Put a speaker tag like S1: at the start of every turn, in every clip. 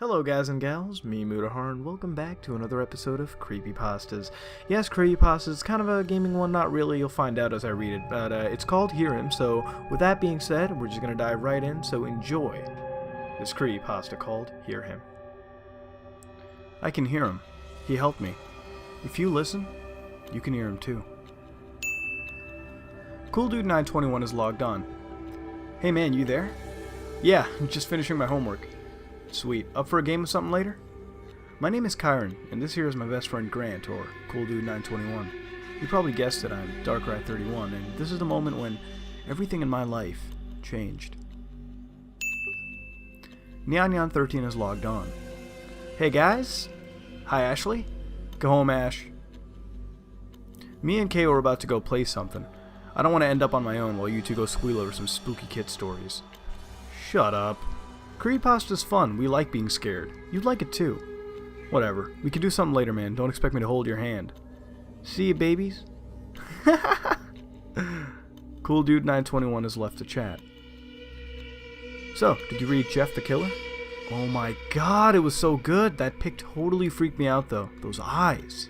S1: Hello guys and gals, me Mutahar, and welcome back to another episode of Creepypastas. Yes, Creepypastas is kind of a gaming one, not really, you'll find out as I read it, but it's called Hear Him, so with that being said, we're just gonna dive right in, so enjoy this Creepypasta called Hear Him. I can hear him. He helped me. If you listen, you can hear him too. Cool Dude 921 is logged on. Hey man, you there? Yeah, I'm just finishing my homework. Sweet. Up for a game of something later? My name is Kyron, and this here is my best friend Grant, or Cool Dude 921. You probably guessed it, I'm Darkrat31, and this is the moment when everything in my life changed. Neon13 is logged on. Hey guys? Hi Ashley? Go home, Ash. Me and Kay were about to go play something. I don't want to end up on my own while you two go squeal over some spooky kid stories. Shut up. Creepypasta's fun. We like being scared. You'd like it too. Whatever. We can do something later, man. Don't expect me to hold your hand. See you, babies? Cool Dude 921 has left the chat. So, did you read Jeff the Killer? Oh my god, it was so good. That pic totally freaked me out, though. Those eyes.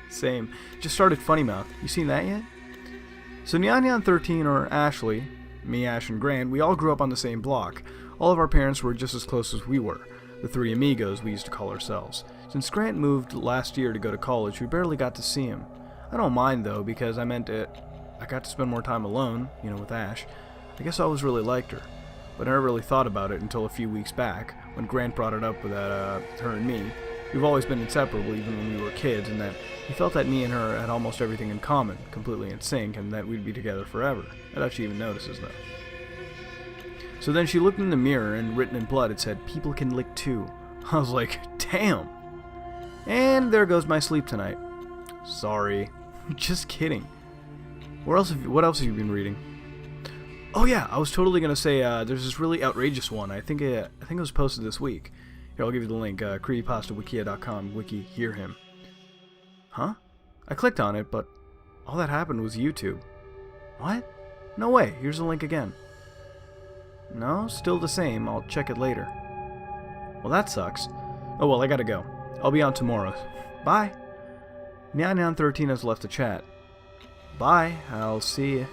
S1: Same. Just started Funny Mouth. You seen that yet? So Neon13 or Ashley, me, Ash, and Grant, we all grew up on the same block. All of our parents were just as close as we were, the three amigos we used to call ourselves. Since Grant moved last year to go to college, we barely got to see him. I don't mind though, because I got to spend more time alone, with Ash. I guess I always really liked her, but I never really thought about it until a few weeks back, when Grant brought it up with her and me. We've always been inseparable even when we were kids, and that he felt that me and her had almost everything in common, completely in sync, and that we'd be together forever. I doubt she even notices though. So then she looked in the mirror, and written in blood it said, "People can lick too." I was like, damn. And there goes my sleep tonight. Sorry. Just kidding. What else have you been reading? Oh yeah, I was totally gonna say there's this really outrageous one. I think it was posted this week. Here, I'll give you the link. Creepypastawikia.com, wiki, hear him. Huh? I clicked on it, but all that happened was YouTube. What? No way. Here's the link again. No, still the same. I'll check it later. Well, that sucks. Oh well, I gotta go. I'll be on tomorrow. Bye. Neon13 has left the chat. Bye. I'll see you.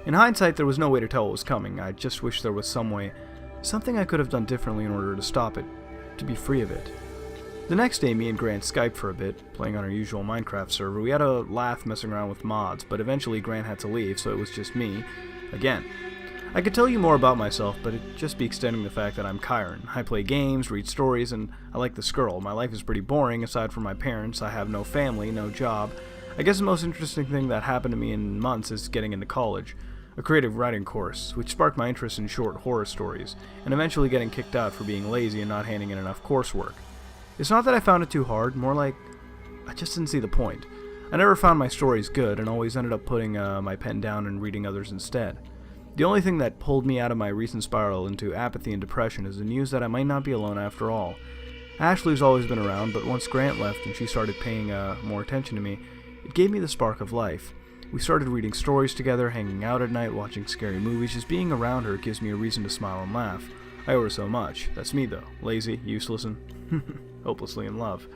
S1: In hindsight, there was no way to tell what was coming. I just wish there was some way, something I could have done differently in order to stop it, to be free of it. The next day, me and Grant Skyped for a bit, playing on our usual Minecraft server. We had a laugh messing around with mods, but eventually Grant had to leave, so it was just me, again. I could tell you more about myself, but it'd just be extending the fact that I'm Kyron. I play games, read stories, and I like the Skrull. My life is pretty boring, aside from my parents. I have no family, no job. I guess the most interesting thing that happened to me in months is getting into college. A creative writing course, which sparked my interest in short horror stories, and eventually getting kicked out for being lazy and not handing in enough coursework. It's not that I found it too hard, more like I just didn't see the point. I never found my stories good, and always ended up putting my pen down and reading others instead. The only thing that pulled me out of my recent spiral into apathy and depression is the news that I might not be alone after all. Ashley's always been around, but once Grant left and she started paying more attention to me, it gave me the spark of life. We started reading stories together, hanging out at night, watching scary movies. Just being around her gives me a reason to smile and laugh. I owe her so much. That's me though. Lazy, useless, and hopelessly in love.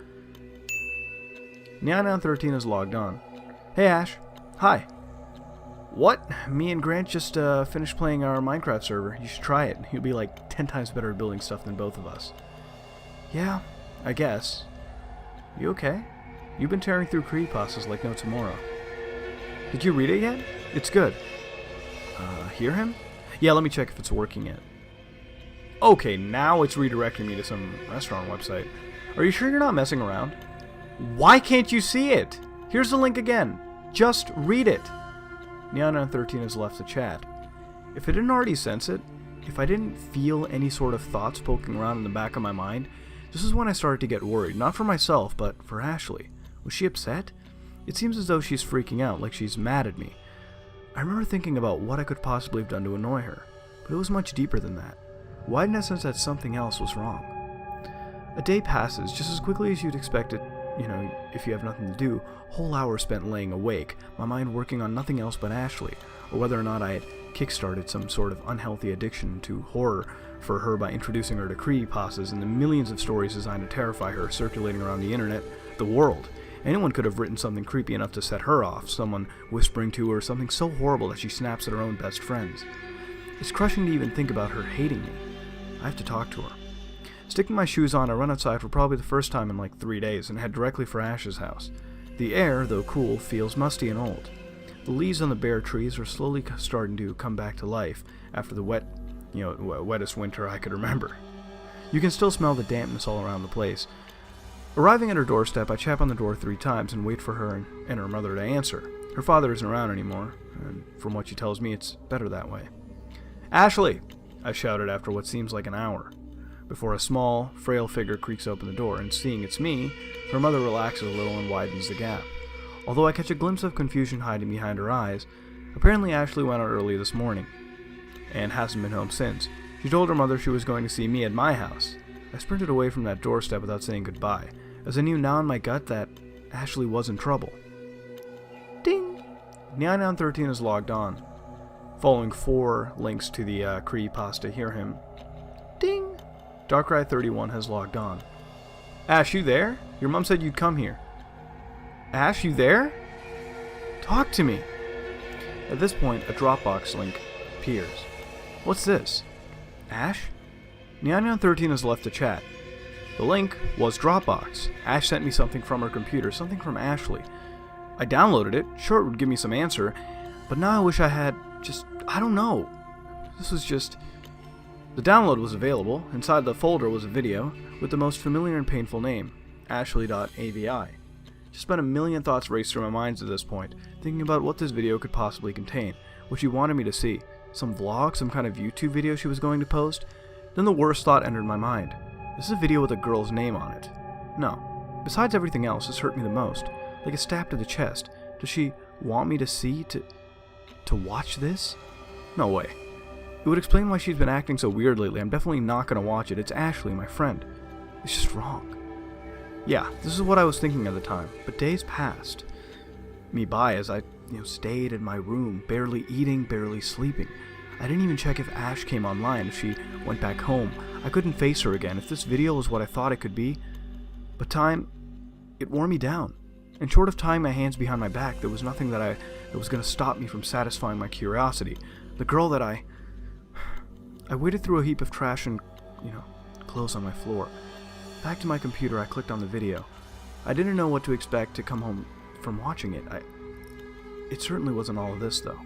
S1: Neon13 is logged on. Hey Ash. Hi. What? Me and Grant just finished playing our Minecraft server. You should try it. You'll be like 10 times better at building stuff than both of us. Yeah, I guess. You okay? You've been tearing through creepypastas like no tomorrow. Did you read it yet? It's good. Hear him? Yeah, let me check if it's working yet. Okay, now it's redirecting me to some restaurant website. Are you sure you're not messing around? Why can't you see it? Here's the link again. Just read it. Neon13 has left the chat. If I didn't already sense it, if I didn't feel any sort of thoughts poking around in the back of my mind, this is when I started to get worried. Not for myself, but for Ashley. Was she upset? It seems as though she's freaking out, like she's mad at me. I remember thinking about what I could possibly have done to annoy her, but it was much deeper than that. Why didn't I sense that something else was wrong? A day passes just as quickly as you'd expect it, if you have nothing to do. Whole hour spent laying awake, my mind working on nothing else but Ashley, or whether or not I had kickstarted some sort of unhealthy addiction to horror for her by introducing her to creepypastas and the millions of stories designed to terrify her circulating around the internet, the world. Anyone could have written something creepy enough to set her off, someone whispering to her something so horrible that she snaps at her own best friends. It's crushing to even think about her hating me. I have to talk to her. Sticking my shoes on, I run outside for probably the first time in like 3 days and head directly for Ash's house. The air, though cool, feels musty and old. The leaves on the bare trees are slowly starting to come back to life after the wettest winter I could remember. You can still smell the dampness all around the place. Arriving at her doorstep, I tap on the door 3 times and wait for her and her mother to answer. Her father isn't around anymore, and from what she tells me, it's better that way. "Ashley!" I shouted after what seems like an hour, before a small, frail figure creaks open the door, and seeing it's me, her mother relaxes a little and widens the gap. Although I catch a glimpse of confusion hiding behind her eyes, apparently Ashley went out early this morning, and hasn't been home since. She told her mother she was going to see me at my house. I sprinted away from that doorstep without saying goodbye, as I knew now in my gut that Ashley was in trouble. Ding! 9913 is logged on. Following 4 links to the creepypasta Hear Him. Ding! Darkrai31 has logged on. Ash, you there? Your mom said you'd come here. Ash, you there? Talk to me! At this point, a Dropbox link appears. What's this? Ash? 9913 has left the chat. The link was Dropbox. Ash sent me something from her computer, something from Ashley. I downloaded it, sure it would give me some answer, but now I wish I had I don't know. This was just... The download was available. Inside the folder was a video with the most familiar and painful name, Ashley.avi. Just about a million thoughts raced through my mind at this point, thinking about what this video could possibly contain, what she wanted me to see. Some vlog, some kind of YouTube video she was going to post? Then the worst thought entered my mind. This is a video with a girl's name on it. No. Besides everything else, this hurt me the most. Like a stab to the chest. Does she want me to see, to watch this? No way. It would explain why she's been acting so weird lately. I'm definitely not going to watch it. It's Ashley, my friend. It's just wrong. Yeah, this is what I was thinking at the time, but days passed me by as I stayed in my room, barely eating, barely sleeping. I didn't even check if Ash came online, if she went back home. I couldn't face her again, if this video was what I thought it could be. But time, it wore me down. And short of tying my hands behind my back, there was nothing that was going to stop me from satisfying my curiosity. The girl that I waded through a heap of trash and, clothes on my floor. Back to my computer, I clicked on the video. I didn't know what to expect to come home from watching it. It certainly wasn't all of this, though.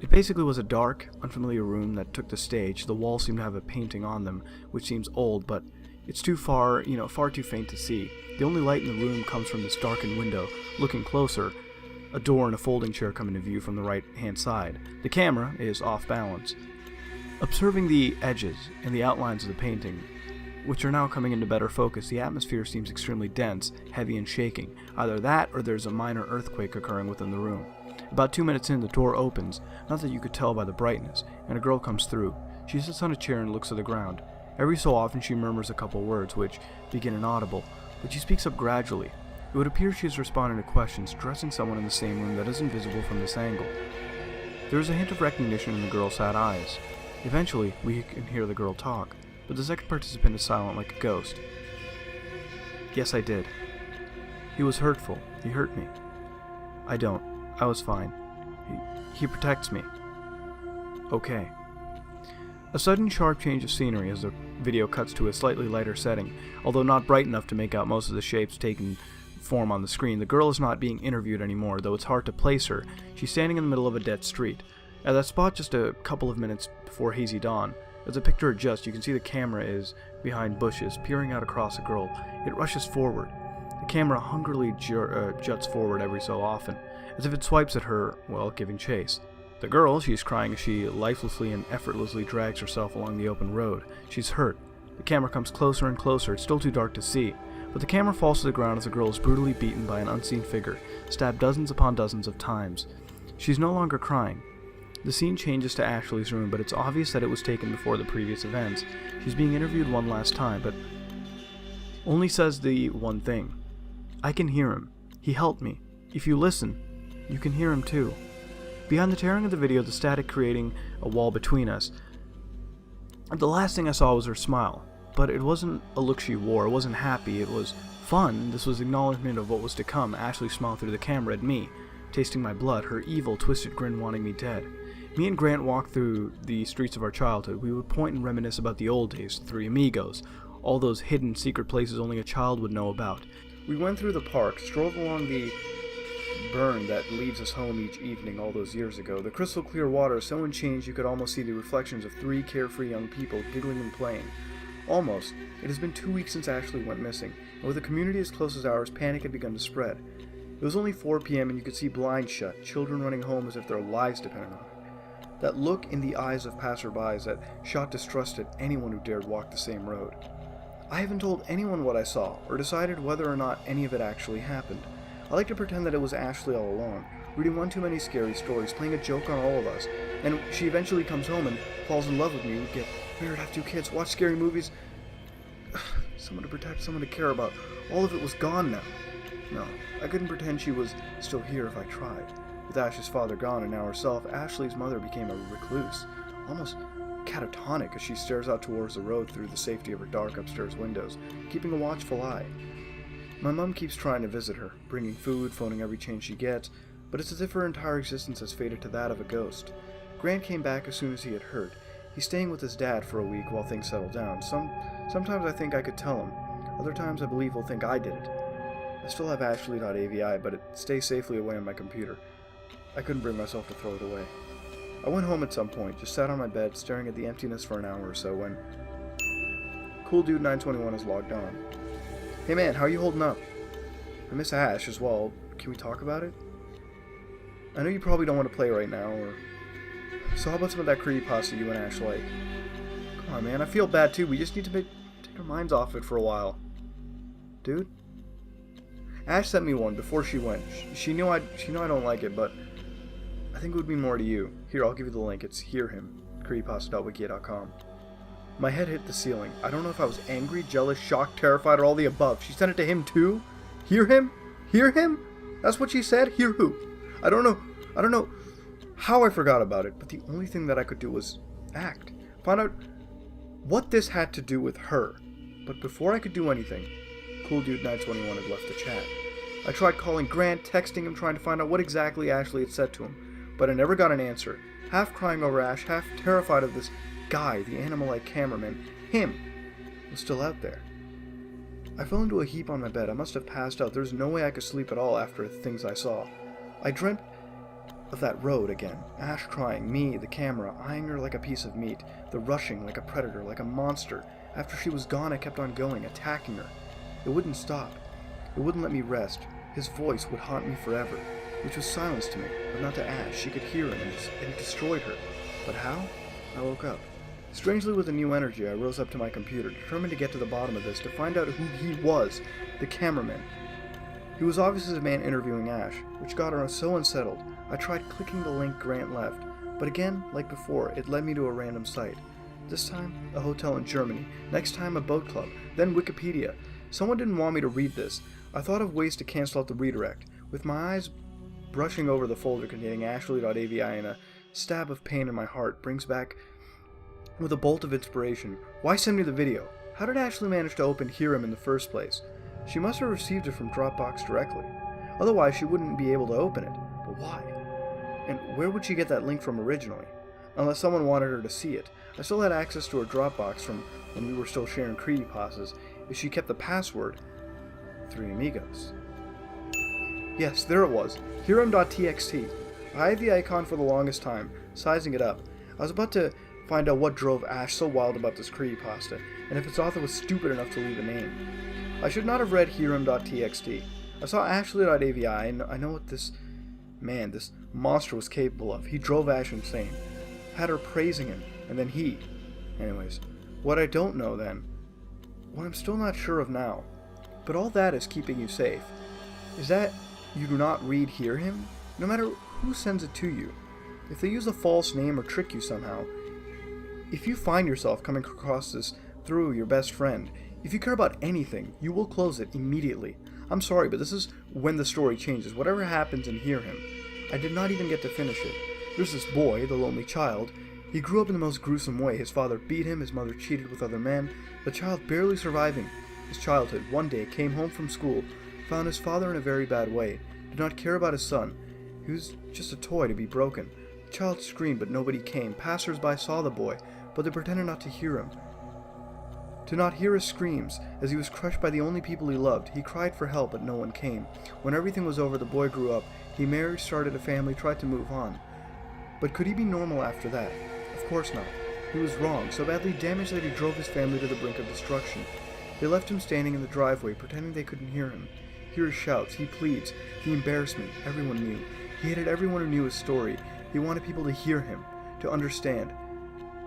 S1: It basically was a dark, unfamiliar room that took the stage. The walls seemed to have a painting on them, which seems old, but it's too far too faint to see. The only light in the room comes from this darkened window. Looking closer, a door and a folding chair come into view from the right-hand side. The camera is off balance. Observing the edges and the outlines of the painting, which are now coming into better focus, the atmosphere seems extremely dense, heavy, and shaking. Either that, or there's a minor earthquake occurring within the room. About 2 minutes in, the door opens, not that you could tell by the brightness, and a girl comes through. She sits on a chair and looks at the ground. Every so often she murmurs a couple words, which begin inaudible, but she speaks up gradually. It would appear she is responding to questions, addressing someone in the same room that isn't visible from this angle. There is a hint of recognition in the girl's sad eyes. Eventually, we can hear the girl talk, but the second participant is silent like a ghost. Yes, I did. He was hurtful. He hurt me. I don't. I was fine. He protects me. Okay. A sudden sharp change of scenery as the video cuts to a slightly lighter setting. Although not bright enough to make out most of the shapes taking form on the screen, the girl is not being interviewed anymore, though it's hard to place her. She's standing in the middle of a dead street. At that spot just a couple of minutes before hazy dawn. As the picture adjusts, you can see the camera is behind bushes, peering out across a girl. It rushes forward. The camera hungrily juts forward every so often, as if it swipes at her while giving chase. The girl, she's crying as she lifelessly and effortlessly drags herself along the open road. She's hurt. The camera comes closer and closer. It's still too dark to see, but the camera falls to the ground as the girl is brutally beaten by an unseen figure, stabbed dozens upon dozens of times. She's no longer crying. The scene changes to Ashley's room, but it's obvious that it was taken before the previous events. She's being interviewed one last time, but only says the one thing. I can hear him. He helped me. If you listen, you can hear him too. Behind the tearing of the video, the static creating a wall between us, The last thing I saw was her smile, but it wasn't a look she wore. It wasn't happy. It was fun. This was acknowledgement of what was to come. Ashley smiled through the camera at me, tasting my blood, her evil, twisted grin wanting me dead. Me and Grant walked through the streets of our childhood. We would point and reminisce about the old days, the Three Amigos, all those hidden, secret places only a child would know about. We went through the park, strolled along the burn that leads us home each evening all those years ago. The crystal clear water so unchanged you could almost see the reflections of three carefree young people giggling and playing. Almost. It has been 2 weeks since Ashley went missing, and with a community as close as ours, panic had begun to spread. It was only 4 p.m. and you could see blinds shut, children running home as if their lives depended on it. That look in the eyes of passerbys that shot distrust at anyone who dared walk the same road. I haven't told anyone what I saw, or decided whether or not any of it actually happened. I like to pretend that it was Ashley all along, reading one too many scary stories, playing a joke on all of us, and she eventually comes home and falls in love with me. We get married, have 2 kids, watch scary movies. Someone to protect, someone to care about. All of it was gone now. No, I couldn't pretend she was still here if I tried. With Ash's father gone and now herself, Ashley's mother became a recluse, almost catatonic as she stares out towards the road through the safety of her dark upstairs windows, keeping a watchful eye. My mom keeps trying to visit her, bringing food, phoning every chance she gets, but it's as if her entire existence has faded to that of a ghost. Grant came back as soon as he had heard. He's staying with his dad for a week while things settle down. Sometimes I think I could tell him. Other times I believe he'll think I did it. I still have Ashley.avi, but it stays safely away on my computer. I couldn't bring myself to throw it away. I went home at some point, just sat on my bed, staring at the emptiness for an hour or so when Cool Dude 921 is logged on. Hey man, how are you holding up? I miss Ash as well. Can we talk about it? I know you probably don't want to play right now, or... So how about some of that creepypasta you and Ash like? Come on man, I feel bad too. We just need to take our minds off it for a while. Dude? Ash sent me one before she went. She knew I don't like it, but I think it would mean more to you. Here, I'll give you the link. It's Hear Him, creepypasta.wiki.com. My head hit the ceiling. I don't know if I was angry, jealous, shocked, terrified, or all the above. She sent it to him too? Hear him? Hear him? That's what she said? Hear who? I don't know how I forgot about it, but the only thing that I could do was act. Find out what this had to do with her. But before I could do anything, Cool Dude 921 had left the chat. I tried calling Grant, texting him, trying to find out what exactly Ashley had said to him, but I never got an answer. Half crying over Ash, half terrified of this guy, the animal-like cameraman, him, was still out there. I fell into a heap on my bed. I must have passed out. There's no way I could sleep at all after the things I saw. I dreamt of that road again. Ash crying, me, the camera, eyeing her like a piece of meat, the rushing like a predator, like a monster. After she was gone, I kept on going, attacking her. It wouldn't stop. It wouldn't let me rest. His voice would haunt me forever, which was silence to me, but not to Ash. She could hear him, and it destroyed her. But how? I woke up. Strangely, with a new energy, I rose up to my computer, determined to get to the bottom of this, to find out who he was, the cameraman. He was obviously the man interviewing Ash, which got her so unsettled. I tried clicking the link Grant left, but again, like before, it led me to a random site. This time, a hotel in Germany. Next time, a boat club. Then Wikipedia. Someone didn't want me to read this. I thought of ways to cancel out the redirect. With my eyes brushing over the folder containing Ashley.avi and a stab of pain in my heart brings back with a bolt of inspiration. Why send me the video? How did Ashley manage to open Hear Him in the first place? She must have received it from Dropbox directly. Otherwise, she wouldn't be able to open it. But why? And where would she get that link from originally? Unless someone wanted her to see it. I still had access to her Dropbox from when we were still sharing creepypastas, if she kept the password, 3 Amigos. Yes, there it was. Hearim.txt. I had the icon for the longest time, sizing it up. I was about to find out what drove Ash so wild about this creepypasta, and if its author was stupid enough to leave a name. I should not have read Hearim.txt. I saw Ashley.avi, and I know what this monster was capable of. He drove Ash insane. Had her praising him, and then he. Anyways, what I don't know then, what I'm still not sure of now, but all that is keeping you safe, is that you do not read Hear Him, no matter who sends it to you. If they use a false name or trick you somehow, if you find yourself coming across this through your best friend, if you care about anything, you will close it immediately. I'm sorry, but this is when the story changes. Whatever happens in Hear Him, I did not even get to finish it. There's this boy, the lonely child. He grew up in the most gruesome way. His father beat him, his mother cheated with other men, the child barely surviving his childhood. One day, came home from school, found his father in a very bad way, did not care about his son. He was just a toy to be broken. The child screamed, but nobody came. Passers-by saw the boy, but they pretended not to hear him. To not hear his screams, as he was crushed by the only people he loved. He cried for help, but no one came. When everything was over, the boy grew up. He married, started a family, tried to move on. But could he be normal after that? Of course not. He was wrong, so badly damaged that he drove his family to the brink of destruction. They left him standing in the driveway, pretending they couldn't hear him. Hear his shouts, he pleads, the embarrassment, everyone knew. He hated everyone who knew his story. He wanted people to hear him, to understand,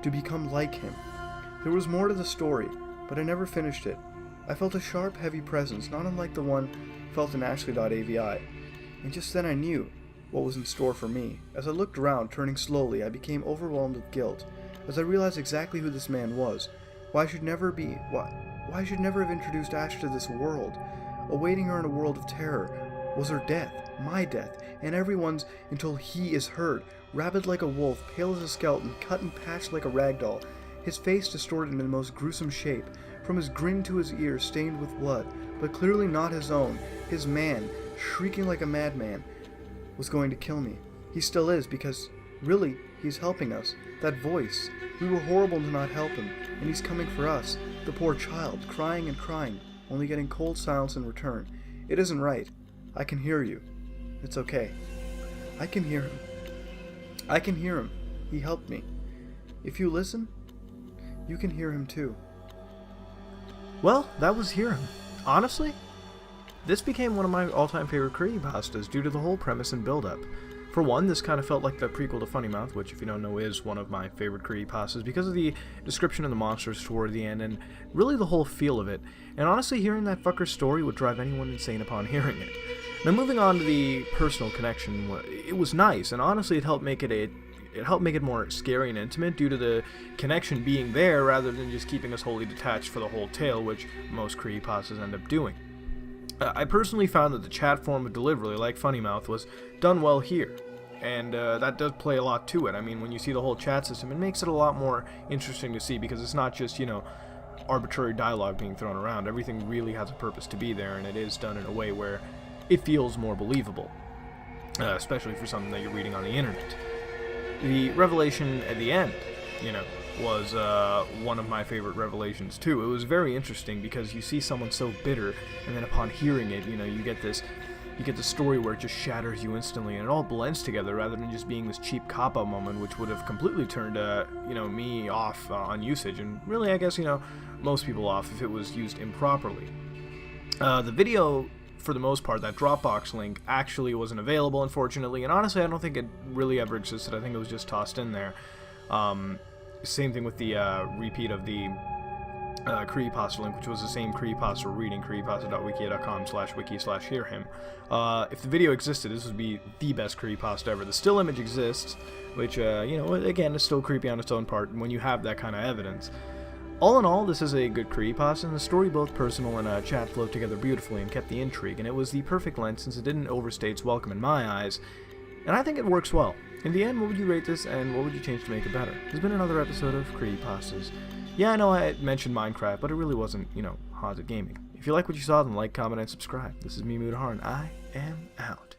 S1: to become like him. There was more to the story, but I never finished it. I felt a sharp, heavy presence, not unlike the one felt in Ashley.avi. And just then I knew what was in store for me. As I looked around, turning slowly, I became overwhelmed with guilt, as I realized exactly who this man was. Why I should never have introduced Ash to this world. Awaiting her in a world of terror was her death, my death, and everyone's until he is hurt, rabid like a wolf, pale as a skeleton, cut and patched like a rag doll, his face distorted in the most gruesome shape, from his grin to his ears stained with blood, but clearly not his own. His man, shrieking like a madman, was going to kill me. He still is, because, really, he's helping us. That voice. We were horrible to not help him, and he's coming for us. The poor child, crying and crying, only getting cold silence in return. It isn't right. I can hear you. It's okay. I can hear him. I can hear him. He helped me. If you listen, you can hear him too. Well, that was Hear Him. Honestly, this became one of my all-time favorite creepypastas due to the whole premise and build-up. For one, this kind of felt like the prequel to Funny Mouth, which, if you don't know, is one of my favorite creepypastas because of the description of the monsters toward the end and really the whole feel of it. And honestly, hearing that fucker's story would drive anyone insane upon hearing it. Now, moving on to the personal connection, it was nice, and honestly, it helped make it more scary and intimate due to the connection being there rather than just keeping us wholly detached for the whole tale, which most creepypastas end up doing. I personally found that the chat form of delivery, like Funny Mouth, was done well here, and that does play a lot to it. I mean, when you see the whole chat system, it makes it a lot more interesting to see because it's not just, arbitrary dialogue being thrown around. Everything really has a purpose to be there, and it is done in a way where it feels more believable, especially for something that you're reading on the internet. The revelation at the end, was one of my favorite revelations too. It was very interesting because you see someone so bitter, and then upon hearing it, you get this story where it just shatters you instantly, and it all blends together rather than just being this cheap cop-out moment, which would have completely turned, me off on usage, and really, I guess, most people off if it was used improperly. The video, for the most part, that Dropbox link actually wasn't available, unfortunately, and honestly, I don't think it really ever existed. I think it was just tossed in there. Same thing with the repeat of the creepypasta link, which was the same creepypasta we're reading, creepypasta.wiki.com/wiki/hearhim. If the video existed, this would be the best creepypasta ever. The still image exists, which, again, is still creepy on its own part when you have that kind of evidence. All in all, this is a good creepypasta, and the story, both personal and chat, flowed together beautifully and kept the intrigue, and it was the perfect length since it didn't overstay its welcome in my eyes, and I think it works well. In the end, what would you rate this, and what would you change to make it better? There's been another episode of Creepypastas. Yeah, I know I mentioned Minecraft, but it really wasn't, haunted gaming. If you like what you saw, then like, comment, and subscribe. This is me, Mudaharan. I am out.